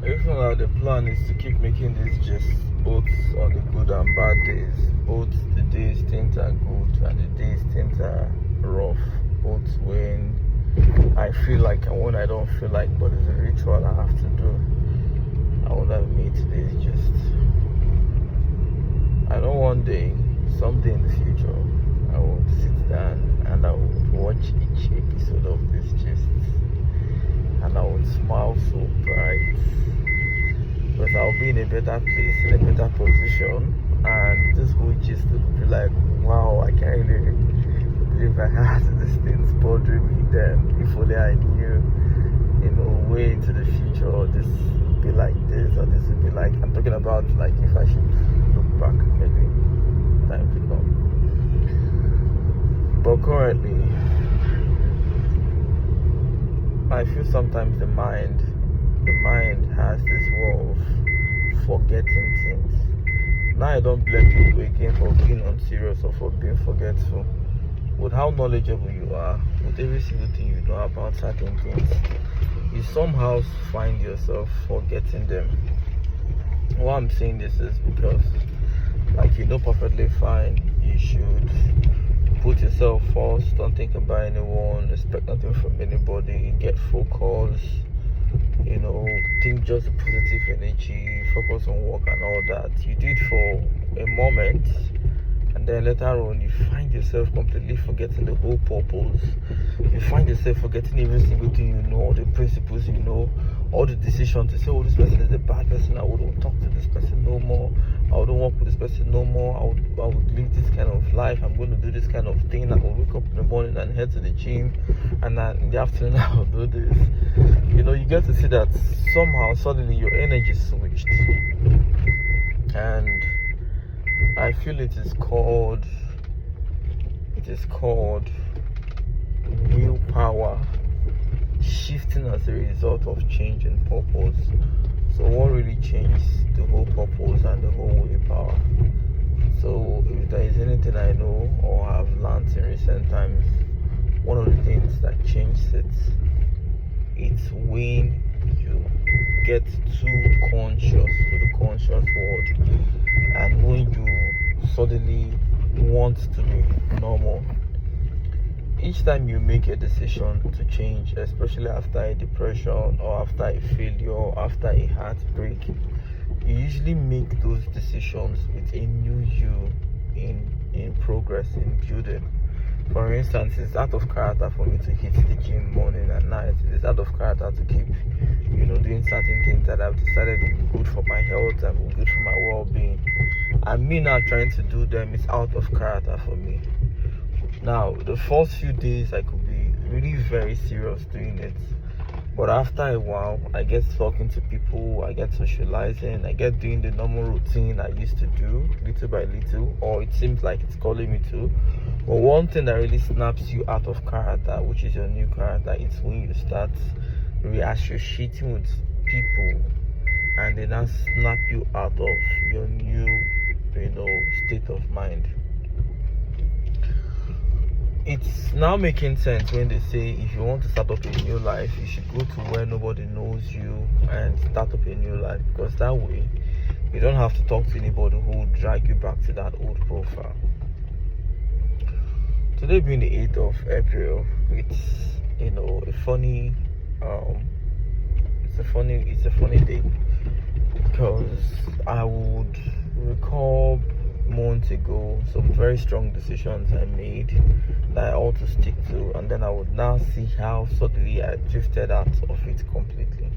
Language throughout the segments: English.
Even now, the plan is to keep making this just both on the good and bad days. Both the days things are good and the days things are rough. Both when I feel like and when I don't feel like, but it's a ritual I have to do. I want to make today's just. I know one day, someday in the future, I will sit down and I will watch each episode of this gist, and I would smile so bright because I'll be in a better place, in a better position, and this whole gist would be like, wow, I can't really believe I had these things bothering me then. If only I knew, way into the future, or this would be like this, or this would be like, I'm talking about like if I should look back, maybe time to come. But currently, I feel sometimes the mind has this way of forgetting things. Now I don't blame people again for being unserious or for being forgetful. With how knowledgeable you are, with every single thing you know about certain things, you somehow find yourself forgetting them. Why I'm saying this is because, like, perfectly fine, you should put yourself first, don't think about anyone, expect nothing from anybody, get focused, think just positive energy, focus on work and all that. You do it for a moment, and then later on you find yourself completely forgetting the whole purpose. You find yourself forgetting every single thing you know, all the principles you know, all the decisions to say, oh, this person is a bad person, I wouldn't talk to this person no more, I wouldn't work with this person no more, I would live this kind of life, I'm going to do this kind of thing, I will wake up in the morning and head to the gym, and then in the afternoon I will do this. You get to see that somehow suddenly your energy switched, and I feel it is called willpower shifting as a result of change in purpose. So what really changed the whole purpose and the whole willpower? So if there is anything I know or have learned in recent times, one of the things that changed it's when you get too conscious with the conscious world, and when you suddenly want to be normal. Each time you make a decision to change, especially after a depression or after a failure or after a heartbreak, you usually make those decisions with a new you in progress, in building. For instance, it's out of character for me to hit the gym morning and night. It's out of character to keep, doing certain things that I've decided will be good for my health and will be good for my well-being. And me now trying to do them is out of character for me. Now, the first few days I could be really very serious doing it. But after a while, I get talking to people, I get socializing, I get doing the normal routine I used to do, little by little, or it seems like it's calling me to. But one thing that really snaps you out of character, which is your new character, it's when you start reassociating with people and they now snap you out of your new, state of mind. It's now making sense when they say if you want to start up a new life, you should go to where nobody knows you and start up a new life, because that way you don't have to talk to anybody who will drag you back to that old profile. Today being the 8th of April, it's a funny day, because I would recall months ago some very strong decisions I made that I ought to stick to, and then I would now see how suddenly I drifted out of it completely.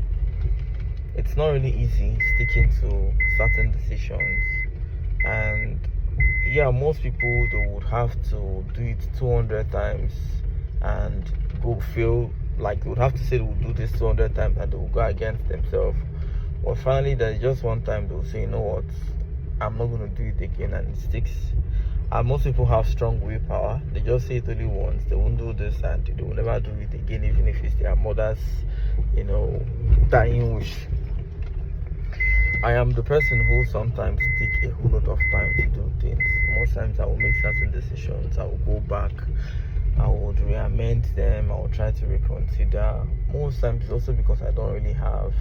It's not really easy sticking to certain decisions, and most people, they would have to do it 200 times and go feel like they would have to say they would do this 200 times and they will go against themselves. But finally, there's just one time they'll say, you know what, I'm not going to do it again, and it sticks. And most people have strong willpower. They just say it only once, they won't do this, and they will never do it again, even if it's their mother's dying wish. I am the person who sometimes take a whole lot of time to do things. Most times I will make certain decisions, I will go back, I would re-amend them, I will try to reconsider. Most times it's also because I don't really have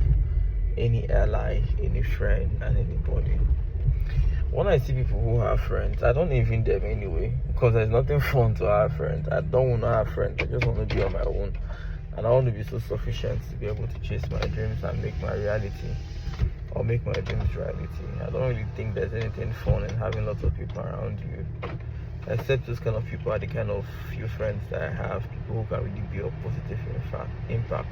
any ally, any friend, and anybody. When I see people who have friends, I don't envy them anyway, because there's nothing fun to have friends. I don't want to have friends. I just want to be on my own, and I want to be so sufficient to be able to chase my dreams and make my reality, or make my dreams reality. I don't really think there's anything fun in having lots of people around you, except those kind of people are the kind of few friends that I have, people who can really be of positive impact.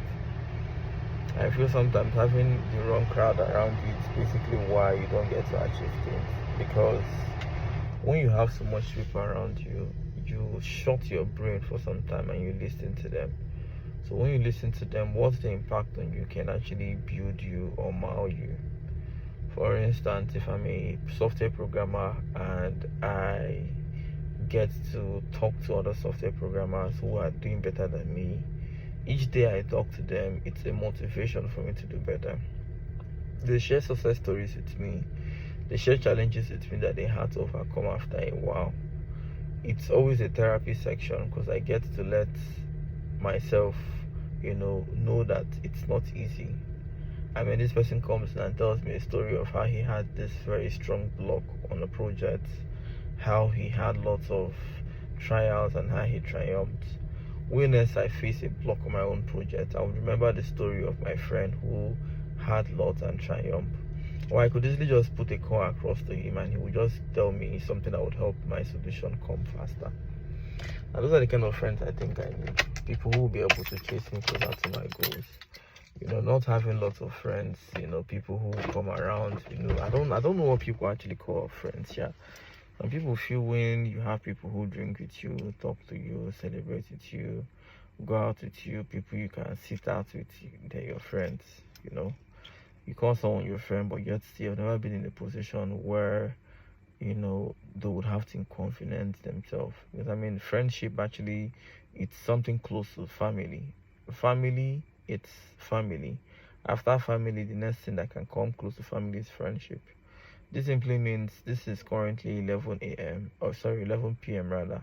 I feel sometimes having the wrong crowd around you is basically why you don't get to achieve things, because when you have so much people around you, you shut your brain for some time and you listen to them. So when you listen to them, what's the impact on you can actually build you or mar you. For instance, if I'm a software programmer and I get to talk to other software programmers who are doing better than me, each day I talk to them, it's a motivation for me to do better. They share success stories with me, they share challenges with me that they had to overcome after a while. It's always a therapy section because I get to let myself, know that it's not easy. I mean, this person comes and tells me a story of how he had this very strong block on a project, how he had lots of trials and how he triumphed. Whenever I face a block on my own project, I would remember the story of my friend who had lots and triumphed. Or I could easily just put a call across to him and he would just tell me something that would help my solution come faster. And those are the kind of friends I think I need. People who will be able to chase me closer to my goals. Not having lots of friends, people who come around, I don't know what people actually call friends, yeah. Some people feel when you have people who drink with you, talk to you, celebrate with you, go out with you, people you can sit out with, they're your friends, You call someone your friend, but yet still you've never been in a position where, they would have to inconvenience themselves. Because I mean, friendship actually, it's something close to family. Family, it's family. After family, the next thing that can come close to family is friendship. This simply means this is currently 11 a.m. or sorry, 11 p.m. rather.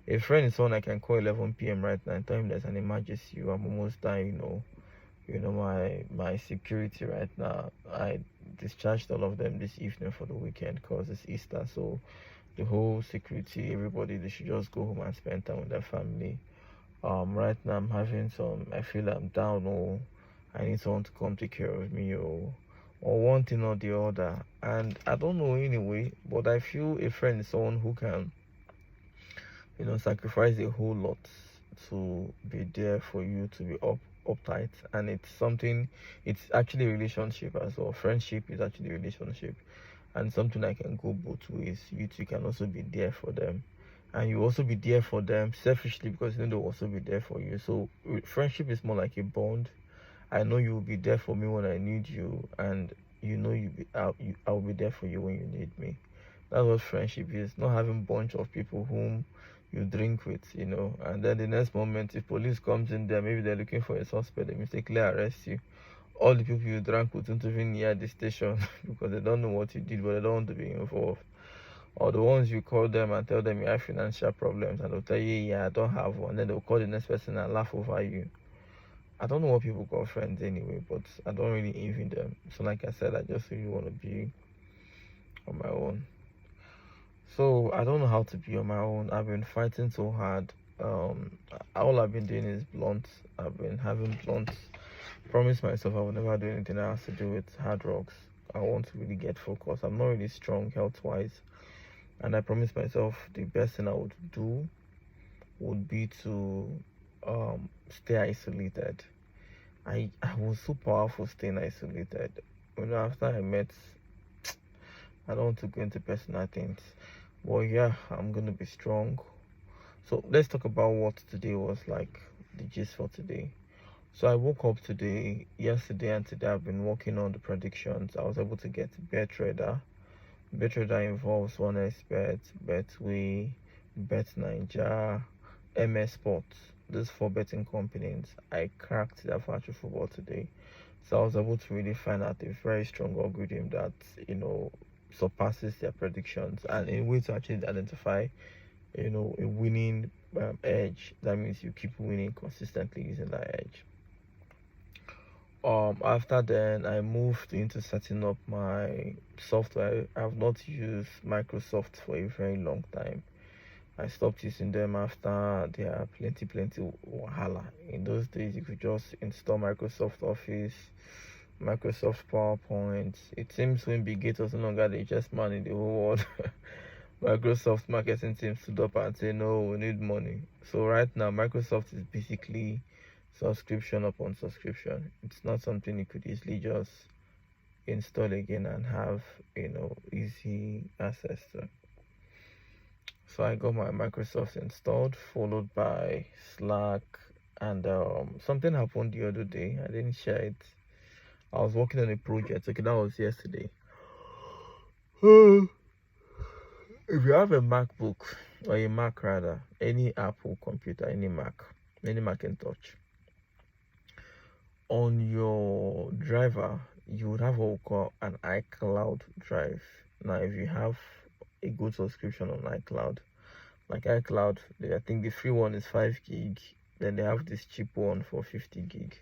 A friend is someone I can call 11 p.m. right now and tell him there's an emergency. I'm almost dying. My security right now. I discharged all of them this evening for the weekend because it's Easter. So the whole security, everybody, they should just go home and spend time with their family. Right now I'm having I feel I'm down, or I need someone to come take care of me, or one thing or the other. And I don't know anyway, but I feel a friend is someone who can, sacrifice a whole lot to be there for you, to be uptight. And it's actually a relationship as well. Friendship is actually a relationship, and something that can go both ways. You two can also be there for them, and you also be there for them selfishly, because they'll also be there for you. So friendship is more like a bond. I know you will be there for me when I need you, and I'll be there for you when you need me. That's what friendship is. Not having bunch of people whom you drink with, and then the next moment, if police comes in there, maybe they're looking for a suspect, they mistakenly arrest you. All the people you drank with don't even near the station because they don't know what you did, but they don't want to be involved. Or the ones you call them and tell them you have financial problems, and they'll tell you, yeah, I don't have one. Then they'll call the next person and laugh over you. I don't know what people call friends anyway, but I don't really envy them. So like I said, I just really want to be on my own. So I don't know how to be on my own. I've been fighting so hard. All I've been doing is blunts. I've been having blunts. Promise myself I will never do anything that has to do with hard drugs. I want to really get focused. I'm not really strong health wise, and I promised myself the best thing I would do would be to stay isolated. I was so powerful staying isolated. After I met, I don't want to go into personal things, but yeah, I'm gonna be strong. So let's talk about what today was like, the gist for today. So I woke up yesterday and today I've been working on the predictions. I was able to get BetRadar. BetRadar involves 1xBet, Betway, BetNaija, MS Sports. These 4 betting companies. I cracked that for football today. So I was able to really find out a very strong algorithm that, surpasses their predictions, and a way to actually identify, a winning edge. That means you keep winning consistently using that edge. After then I moved into setting up my software. I've not used Microsoft for a very long time. I stopped using them after there are plenty wahala. In those days you could just install Microsoft Office, Microsoft PowerPoint. It seems when Bill Gates was no longer the richest man in the whole world, Microsoft marketing team stood up and said, no, we need money. So right now, Microsoft is basically subscription upon subscription. It's not something you could easily just install again and have, easy access to. So I got my Microsoft installed, followed by Slack, and something happened the other day. I didn't share it. I was working on a project. Okay, that was yesterday. If you have a MacBook or a Mac rather, any Apple computer, any Macintosh, on your driver, you would have what we call an iCloud drive. Now, if you have a good subscription on iCloud, like iCloud, I think the free one is 5 gig. Then they have this cheap one for 50 gig.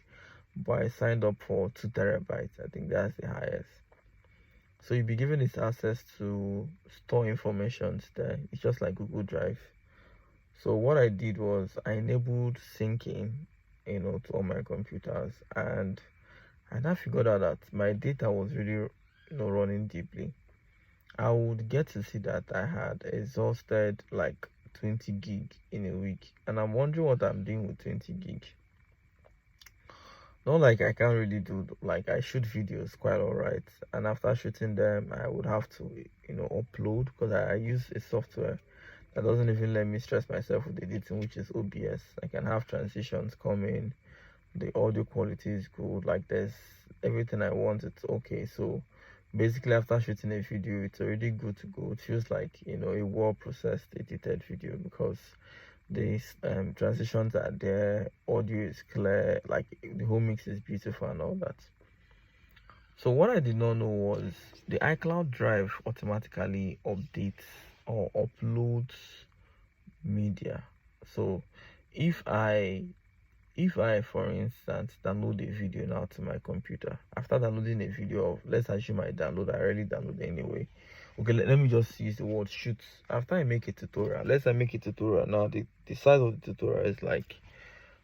But I signed up for 2 terabytes. I think that's the highest. So you'll be given this access to store information there. It's just like Google Drive. So what I did was I enabled syncing, to all my computers, and I figured out that my data was really, running deeply. I would get to see that I had exhausted like 20 gig in a week, and I'm wondering what I'm doing with 20 gig. Not like I can't really do, like I shoot videos quite alright, and after shooting them I would have to upload, because I use a software that doesn't even let me stress myself with editing, which is OBS. I can have transitions coming, the audio quality is good, like there's everything I want, it's okay. So basically after shooting a video, it's already good to go. It feels like a well processed edited video, because these transitions are there, audio is clear, like the whole mix is beautiful and all that. So what I did not know was the iCloud drive automatically updates or uploads media. So if I for instance download a video now to my computer, after downloading a video of, let's assume I rarely download anyway. Okay, let me just use the word shoot. After I make a tutorial, let's say I make a tutorial now, the size of the tutorial is like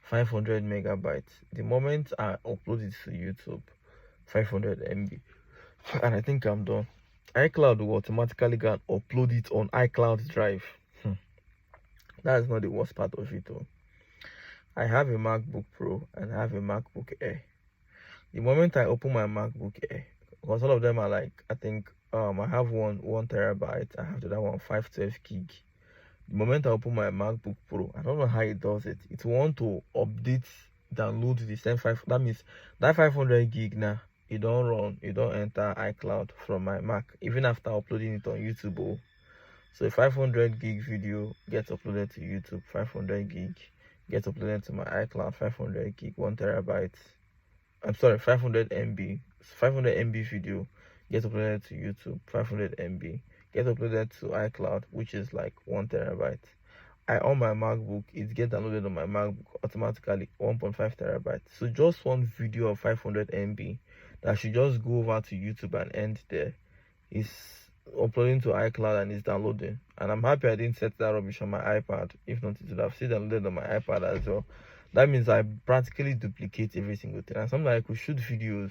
500 megabytes. The moment I upload it to YouTube, 500 MB, and I think I'm done. iCloud will automatically go and upload it on iCloud drive. That is not the worst part of it though. I have a MacBook Pro and I have a MacBook Air. The moment I open my MacBook Air, because all of them are like, I think I have one terabyte, I have the other one 512 gig. The moment I open my MacBook Pro, I don't know how it does it. It want to update, download the same 5. That means that 500 gig now, it don't enter iCloud from my Mac, even after uploading it on YouTube. Oh. So a 500 gig video gets uploaded to YouTube, 500 gig gets uploaded to my iCloud, 500 gig, 1 terabyte. I'm sorry, 500 MB. 500 MB video gets uploaded to YouTube, 500 MB gets uploaded to iCloud, which is like 1 terabyte. On my MacBook, it gets downloaded on my MacBook automatically, 1.5 terabytes. So just one video of 500 MB that should just go over to YouTube and end there is uploading to iCloud and is downloading. And I'm happy I didn't set that rubbish on my iPad. If not, it would have still downloaded on my iPad as well. That means I practically duplicate every single thing. And sometimes I could shoot videos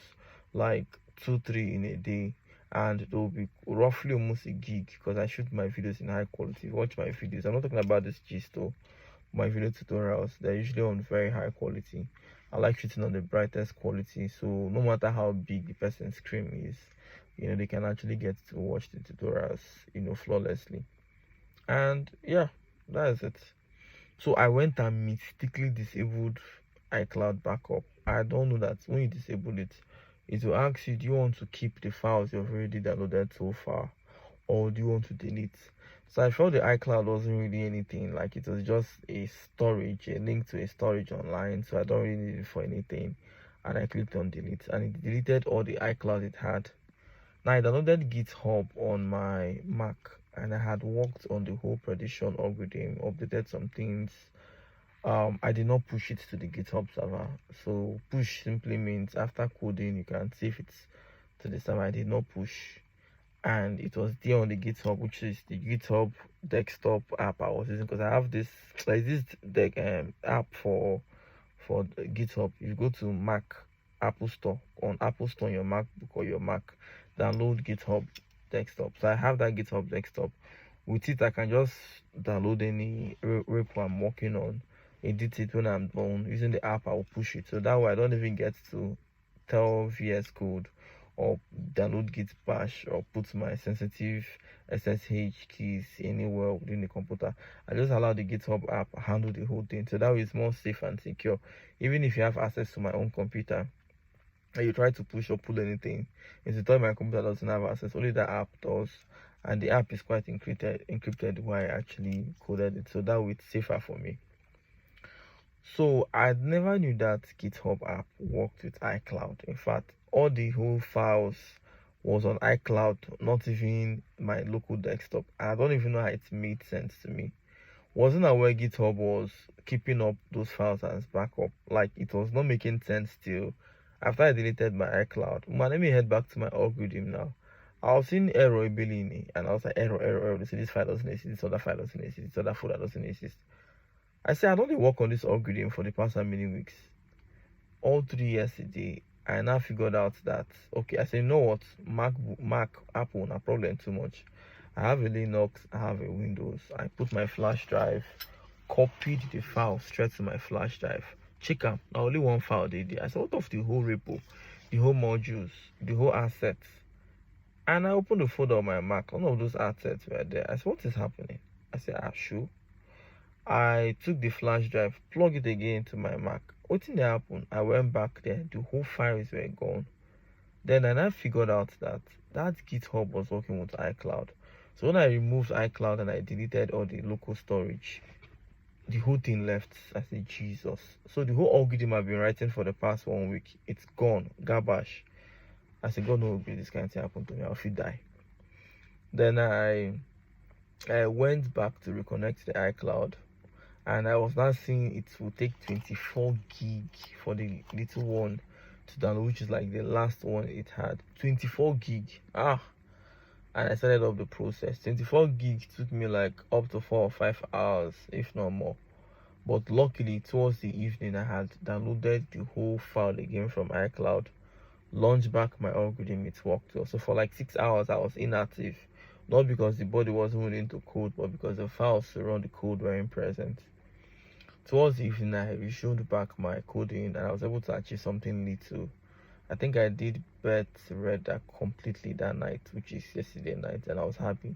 like 2-3 in a day, and it will be roughly almost a gig, because I shoot my videos in high quality. Watch my videos. I'm not talking about this gist though. My video tutorials, they're usually on very high quality. I like shooting on the brightest quality, so no matter how big the person's screen is, they can actually get to watch the tutorials, flawlessly. And yeah, that is it. So I went and mistakenly disabled iCloud backup. I don't know that when you disable it, it will ask you, do you want to keep the files you've already downloaded so far, or do you want to delete? So I felt the iCloud wasn't really anything, like it was just a storage, a link to a storage online, so I don't really need it for anything. And I clicked on delete, and it deleted all the iCloud it had. Now I downloaded GitHub on my Mac, and I had worked on the whole prediction algorithm, updated some things, I did not push it to the GitHub server. So push simply means after coding you can save it to the server. I did not push, and it was there on the GitHub, which is the GitHub desktop app I was using, because I have this app for GitHub. If you go to Mac Apple Store, on Apple Store on your MacBook or your Mac, download GitHub desktop. So I have that GitHub desktop. With it I can just download any repo I'm working on, edit it. When I'm done using the app, I will push it, so that way I don't even get to tell VS Code or download Git bash or put my sensitive SSH keys anywhere within the computer. I just allow the GitHub app handle the whole thing, so that way it's more safe and secure. Even if you have access to my own computer and you try to push or pull anything, instead my computer doesn't have access, only the app does. And the app is quite encrypted where I actually coded it, so that way it's safer for me. So I never knew that GitHub app worked with iCloud. In fact, all the whole files was on iCloud, not even my local desktop. I don't even know how it made sense to me. Wasn't aware GitHub was keeping up those files as backup. Like, it was not making sense still. After I deleted my iCloud, let me head back to my algorithm now. I was seeing error Billy, and I was like, error. They say this file doesn't exist, this other file doesn't exist, this other folder doesn't exist. I say I don't work on this algorithm for the past how many weeks? All 3 years a day. I now figured out that, okay, I say, you know what, Mac, Apple, no problem too much. I have a Linux, I have a Windows. I put my flash drive, copied the file straight to my flash drive. Check out, now only one file they did. I said, what of the whole repo, the whole modules, the whole assets? And I opened the folder on my Mac. None of those assets were there. I said, what is happening? I said, sure. I took the flash drive, plug it again into my Mac. What did happen? I went back there, the whole files were gone. Then I figured out that GitHub was working with iCloud. So when I removed iCloud and I deleted all the local storage, the whole thing left. I said, Jesus. So the whole algorithm I've been writing for the past 1 week, it's gone, garbage. I said, God no, this kind of thing happen to me, I'll feel die. Then I went back to reconnect the iCloud, and I was now seeing it will take 24 gig for the little one to download, which is like the last one it had. 24 gig. And I started up the process. 24 gig took me like up to 4 or 5 hours, if not more. But luckily, towards the evening, I had downloaded the whole file again from iCloud, launched back my algorithm, it worked well. So for like 6 hours I was inactive, not because the body wasn't willing to code, but because the files to run the code weren't present. Towards the evening, I resumed back my coding, and I was able to achieve something little. I think I did bet Redder completely that night, which is yesterday night, and I was happy.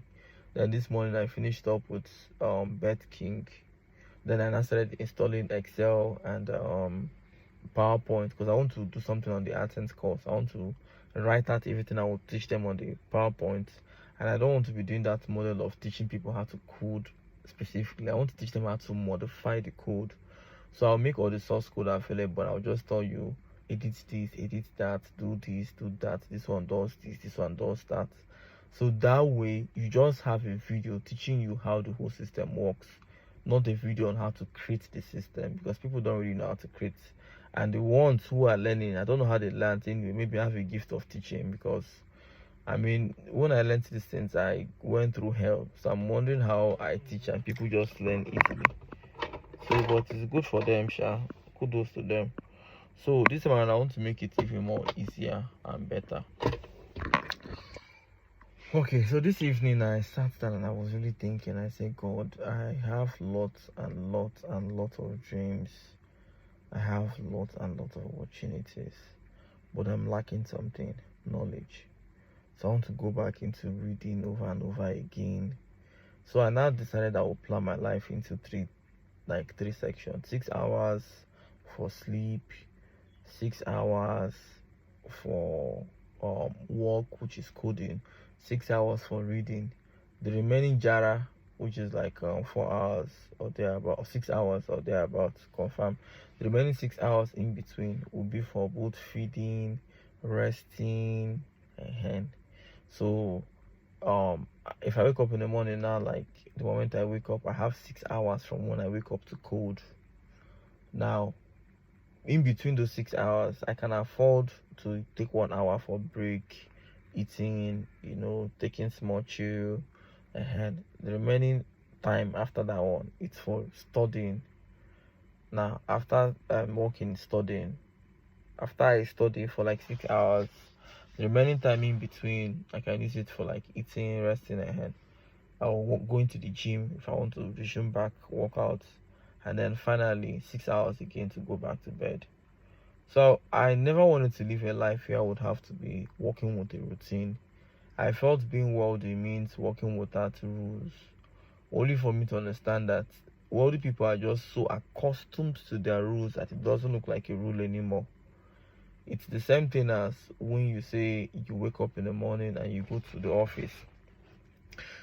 Then this morning I finished up with Bet King. Then I started installing Excel and PowerPoint, because I want to do something on the AdSense course. I want to write out everything I will teach them on the PowerPoint, and I don't want to be doing that model of teaching people how to code specifically. I want to teach them how to modify the code. So I'll make all the source code available, but I'll just tell you, edit this, edit that, do this, do that, this one does this one does that. So that way you just have a video teaching you how the whole system works, not a video on how to create the system, because people don't really know how to create. And the ones who are learning, I don't know how they learn anyway. Maybe I have a gift of teaching, because I mean, when I learned these things, I went through hell. So I'm wondering how I teach and people just learn easily. So, but it's good for them, sha. Kudos to them. So this time I want to make it even more easier and better. Okay, so this evening I sat down and I was really thinking. I said, God, I have lots and lots and lots of dreams. I have lots and lots of opportunities, but I'm lacking something: knowledge. So I want to go back into reading over and over again. So I now decided I will plan my life into three sections: 6 hours for sleep, 6 hours for work, which is coding, 6 hours for reading. The remaining jara, which is like 4 hours or thereabout, 6 hours or thereabout, confirm. The remaining 6 hours in between will be for both feeding, resting, and so if I wake up in the morning now, like the moment I wake up, I have 6 hours from when I wake up to code. Now, in between those 6 hours, I can afford to take 1 hour for break, eating, taking small chill, and the remaining time after that one, it's for studying. Now, after I'm working, studying, after I study for like 6 hours, the remaining time in between, I can use it for like eating, resting, ahead. I'll go into the gym if I want to resume back workouts, and then finally 6 hours again to go back to bed. So I never wanted to live a life where I would have to be working with a routine. I felt being wealthy means working without rules, only for me to understand that wealthy people are just so accustomed to their rules that it doesn't look like a rule anymore. It's the same thing as when you say you wake up in the morning and you go to the office.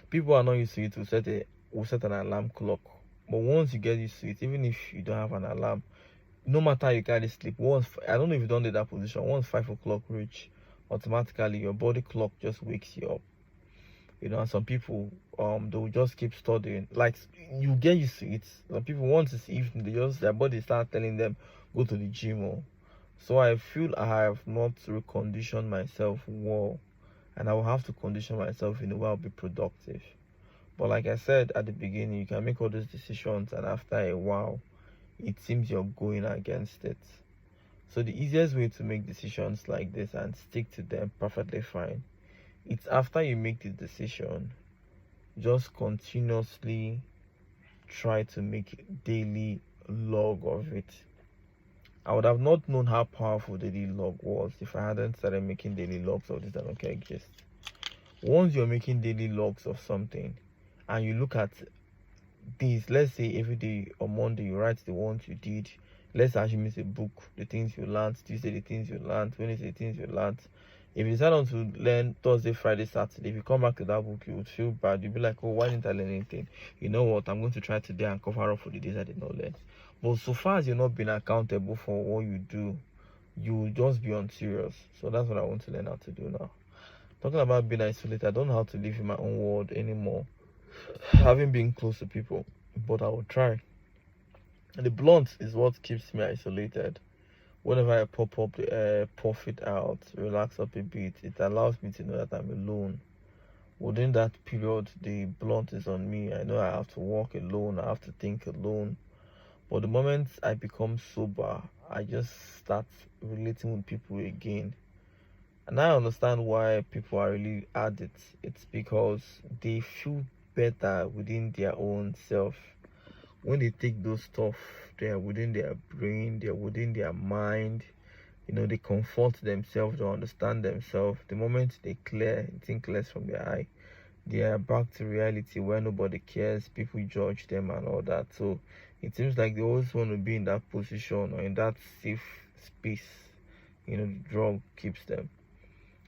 People are not used to it to set an alarm clock. But once you get used to it, even if you don't have an alarm, no matter how you carry sleep, once I don't know if you don't do that position, once 5 o'clock reach, automatically your body clock just wakes you up. And some people they'll just keep studying. Like, you get used to it. Some people, once it's evening, their body start telling them go to the gym. So I feel I have not reconditioned myself well, and I will have to condition myself in a way I'll be productive. But like I said at the beginning, you can make all those decisions, and after a while, it seems you're going against it. So the easiest way to make decisions like this and stick to them perfectly fine, it's after you make the decision, just continuously try to make daily log of it. I would have not known how powerful daily log was if I hadn't started making daily logs of this dannyokec gist. Once you're making daily logs of something and you look at these, let's say every day on Monday you write the ones you did. Let's assume it's a book, the things you learned. Tuesday, the things you learned. Wednesday, the things you learned. If you decide on to learn Thursday, Friday, Saturday, if you come back to that book, you would feel bad. You'll be like, oh, why didn't I learn anything? You know what? I'm going to try today and cover up for the days I did not learn. But so far as you're not being accountable for what you do, you will just be unserious. So that's what I want to learn how to do now. Talking about being isolated, I don't know how to live in my own world anymore, having been close to people, but I will try. The blunt is what keeps me isolated. Whenever I puff it out, relax up a bit, it allows me to know that I'm alone. Within that period, the blunt is on me. I know I have to walk alone, I have to think alone. But the moment I become sober, I just start relating with people again. And I understand why people are really addicts. It's because they feel better within their own self. When they take those stuff, they are within their brain, they are within their mind. They comfort themselves, they understand themselves. The moment they think less from their eye, they are back to reality where nobody cares, people judge them and all that. So it seems like they always want to be in that position or in that safe space. The drug keeps them.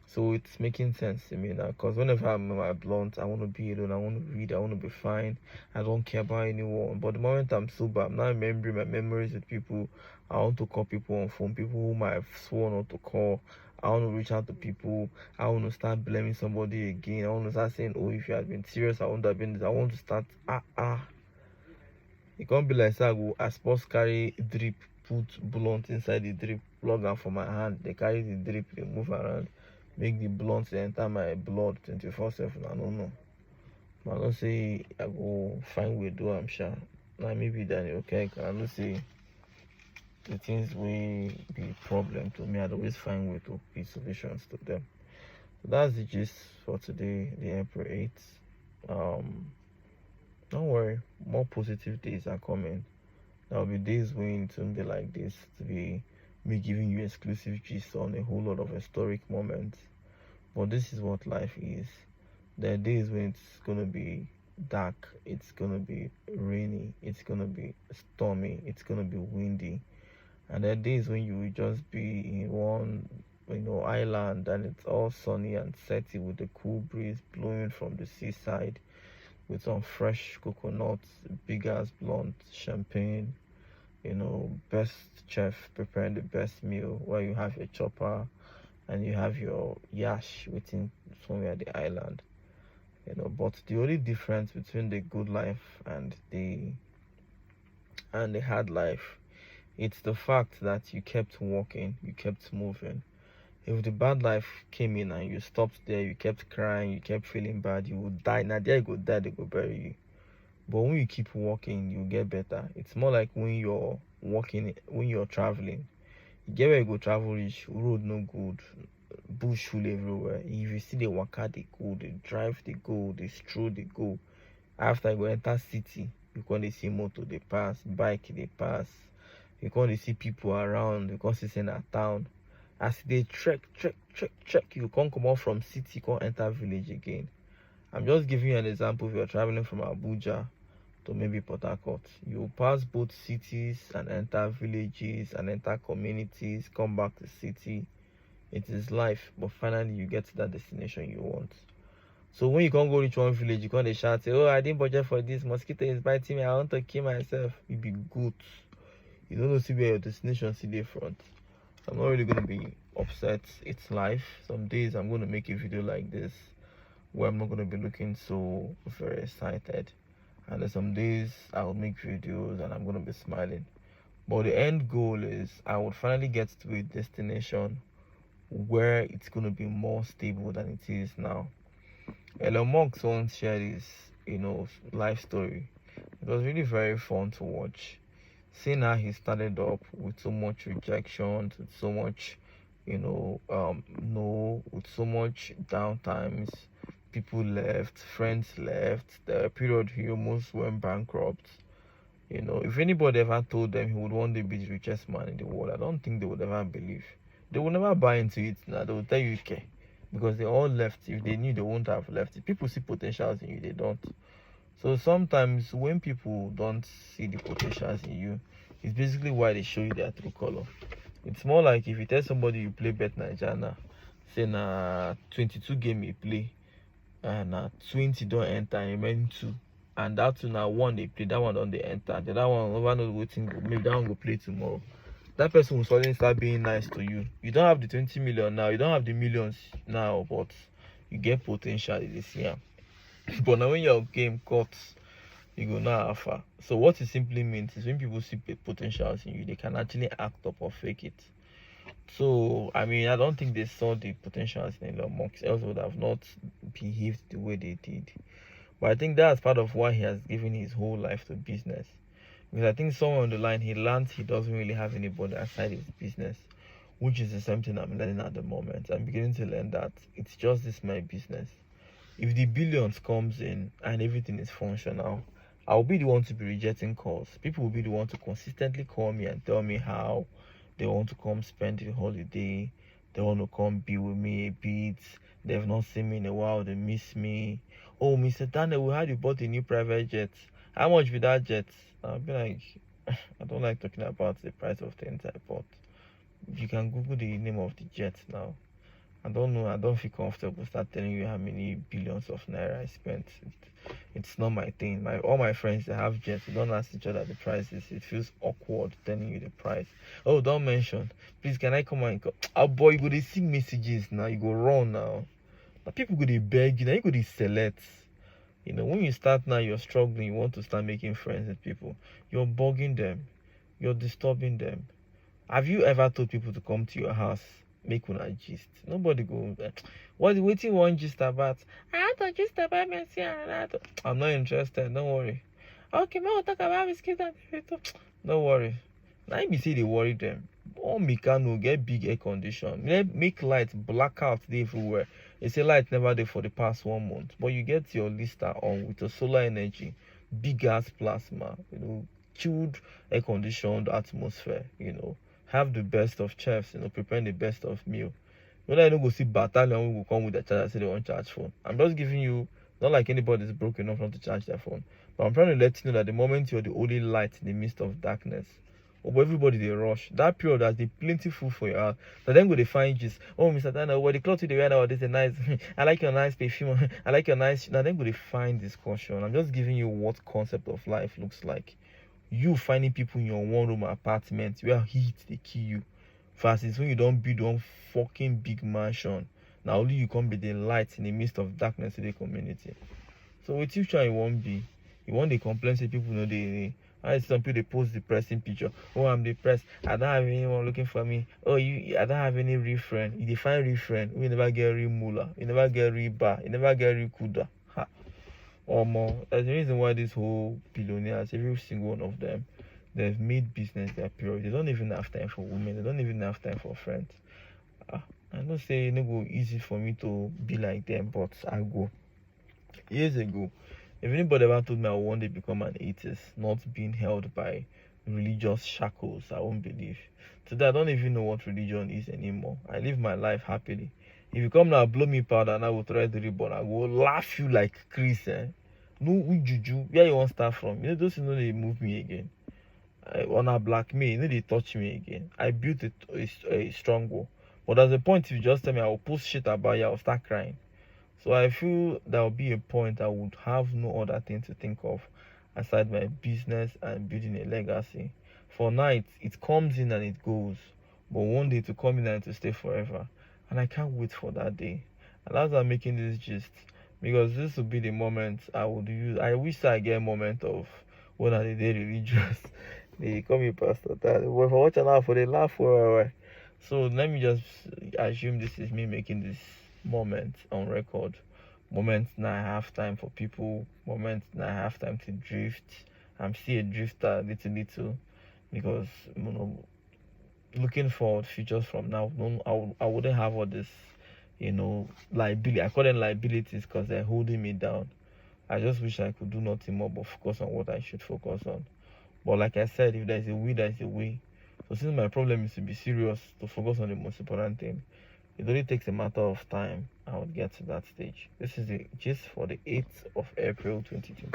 So it's making sense to me now, because whenever I'm in my blunt, I want to be alone, I want to read, I want to be fine, I don't care about anyone. But the moment I'm sober, I'm not remembering my memories with people. I want to call people on phone, people whom I've sworn not to call. I want to reach out to people. I want to start blaming somebody again. I want to start saying, oh, if you had been serious, I wouldn't have been this. I want to start, It can't be like, say, I suppose carry drip, put blunt inside the drip, plug am for my hand, they carry the drip, they move around, make the blunt enter my blood 24/7. I don't know. I don't say I go find way do am sha. Now maybe dannyokec, I don't say the things will be problem to me. I'd always find way to be solutions to them. So that's the gist for today, the April 8th. Don't worry, more positive days are coming. There will be days when it won't be like this, to be me giving you exclusive gist on a whole lot of historic moments. But this is what life is. There are days when it's gonna be dark, it's gonna be rainy, it's gonna be stormy, it's gonna be windy. And there are days when you will just be in one island, and it's all sunny and setty with a cool breeze blowing from the seaside, with some fresh coconuts, big ass blunt, champagne, best chef preparing the best meal, where you have your chopper and you have your yash waiting somewhere at the island. But the only difference between the good life and the hard life It's the fact that you kept walking, you kept moving. If the bad life came in and you stopped there, you kept crying, you kept feeling bad, you would die. Now there you go die, they go bury you. But when you keep walking, you get better. It's more like when you're walking, when you're traveling. You get where you go travel reach, road no good, bush full everywhere. If you see the waka, they go, they drive, they go, they stroll, they go. After you go enter city, you can't see motor, they pass, bike, they pass. You can't see people around, you can't see in a town. As they trek, you can't come out from city, you can't enter village again. I'm just giving you an example. If you're traveling from Abuja to maybe Port Harcourt, you pass both cities and enter villages and enter communities, come back to city. It is life, but finally you get to that destination you want. So when you can't go reach one village, you can't shout, say, oh, I didn't budget for this, mosquito is biting me, I want to kill myself. You be good. You don't know see where your destination see the front. So I'm not really going to be upset. It's life. Some days I'm going to make a video like this where I'm not going to be looking so very excited, and then some days I'll make videos and I'm going to be smiling. But the end goal is I would finally get to a destination where it's going to be more stable than it is now. Elon Musk once shared his life story. It was really very fun to watch, seeing how he started up with so much rejection, with so much no, with so much downtimes. People left, friends left. The period he almost went bankrupt. If anybody ever told them he would one day be the richest man in the world, I don't think they would ever believe. They would never buy into it. Now they will tell you, okay, because they all left. If they knew, they wouldn't have left. If people see potentials in you, they don't. So sometimes when people don't see the potentials in you, it's basically why they show you their true color. It's more like if you tell somebody you play Bet Nigeria, say na 22 game you play, and 20 don't enter, and remain 2, and that 2 now 1 they play, that one don't they enter, the other one over no waiting, maybe that one go play tomorrow. That person will suddenly start being nice to you. You don't have the 20 million now, you don't have the millions now, but you get potential this year. But now when your game cuts, you go now alpha. So what it simply means is when people see potentials in you, they can actually act up or fake it. So I mean, I don't think they saw the potentials in Elon Musk, else would have not behaved the way they did. But I think that's part of why he has given his whole life to business. Because I think somewhere on the line he learned he doesn't really have anybody outside his business, which is the same thing I'm learning at the moment. I'm beginning to learn that it's just this my business. If the billions comes in and everything is functional, I'll be the one to be rejecting calls. People will be the one to consistently call me and tell me how they want to come spend the holiday. They want to come be with me a bit. They've not seen me in a while. They miss me. Oh, Mr. Daniel, we had you bought a new private jet. How much with that jet? I'll be like, I don't like talking about the price of things I bought. You can Google the name of the jet now. I don't know. I don't feel comfortable start telling you how many billions of naira I spent. It's not my thing. All my friends, they have jets. We don't ask each other the prices. It feels awkward telling you the price. Oh, don't mention. Please, can I come and go? Oh boy, you go to see messages now. You go run now. But people go to beg you. Now you go to select. When you start now, you're struggling. You want to start making friends with people. You're bugging them. You're disturbing them. Have you ever told people to come to your house? Make una gist. Nobody go. What you want gist about? I have to gist about Messi and Ronaldo. I'm not interested. Don't worry. Okay, man, we'll talk about biscuits and don't worry. Now you see they worry them. All Mikano get big air condition. Make lights blackout everywhere. They say light never there for the past 1 month, but you get your lister on with a solar energy, big gas plasma. Chilled air conditioned atmosphere. Have the best of chefs, preparing the best of meal. When I don't go see battalion, we will come with the charger, say they won't charge phone. I'm just giving you, not like anybody's broken enough not to charge their phone, but I'm trying to let you know that the moment you're the only light in the midst of darkness, but everybody they rush. That period has the plenty food for your house. So then go they find just, oh Mr. Dana, what the clothes you wear nowadays are nice. I like your nice perfume. I like your nice. Now then go they find discussion. I'm just giving you what concept of life looks like. You finding people in your 1-room apartment where heat they kill you, versus when you don't build one fucking big mansion. Now only you can be the light in the midst of darkness in the community. So with you try you won't be. You want to complain say people know they I see some people they post depressing picture. Oh, I'm depressed. I don't have anyone looking for me. Oh, I don't have any real friend. You define real friend. We never get real moolah. You never get real bar. You never get real kuda. Ha. Or more. That's the reason why this whole billionaires, every single one of them, they've made business their priority. They don't even have time for women. They don't even have time for friends. I don't say it go easy for me to be like them, but I go. Years ago, if anybody ever told me I would one day become an atheist, not being held by religious shackles, I won't believe. Today, I don't even know what religion is anymore. I live my life happily. If you come now, blow me powder, and I will try the ribbon, I will laugh you like Chris. No juju, where you want to start from? You know, those know they move me again. On a black me, you know they touch me again. I built a strong wall. But there's a point if you just tell me I will post shit about you, I'll start crying. So I feel there will be a point I would have no other thing to think of aside my business and building a legacy. For now, it comes in and it goes, but one day to come in and to stay forever. And I can't wait for that day. And that's why I'm making this gist, because this will be the moment I would use. I wish I get a moment of when I did religious. They call me pastor. That well, for watching out for the laugh for a while. So let me just assume this is me making this moment on record. Moments now I have time for people. Moments now I have time to drift. I'm still a drifter little because looking forward futures from now. No, I wouldn't have all this, liability. I call them liabilities because they're holding me down. I just wish I could do nothing more but focus on what I should focus on. But like I said, if there's a way, there's a way. So since my problem is to be serious, to focus on the most important thing, it only takes a matter of time I would get to that stage. This is the gist for the 8th of April 2023.